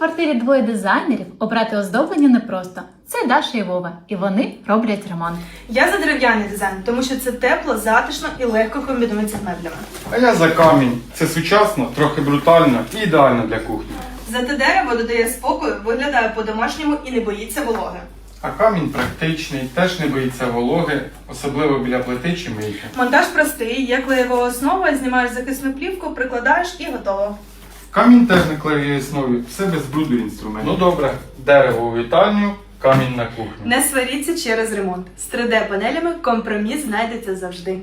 квартирі двоє дизайнерів, обрати оздоблення непросто. Це Даша і Вова, і вони роблять ремонт. Я за дерев'яний дизайн, тому що це тепло, затишно і легко комбінується з меблями. А я за камінь. Це сучасно, трохи брутально і ідеально для кухні. Зате дерево додає спокою, виглядає по-домашньому і не боїться вологи. А камінь практичний, теж не боїться вологи, особливо біля плити чи мийки. Монтаж простий, є клеєва основа, знімаєш захисну плівку, прикладаєш і готово. Камінь теж на клеєвій основі, все без бруду інструмент. Ну добре, дерево у вітальню, камінь на кухню. Не сваріться через ремонт. З 3D-панелями компроміс знайдеться завжди.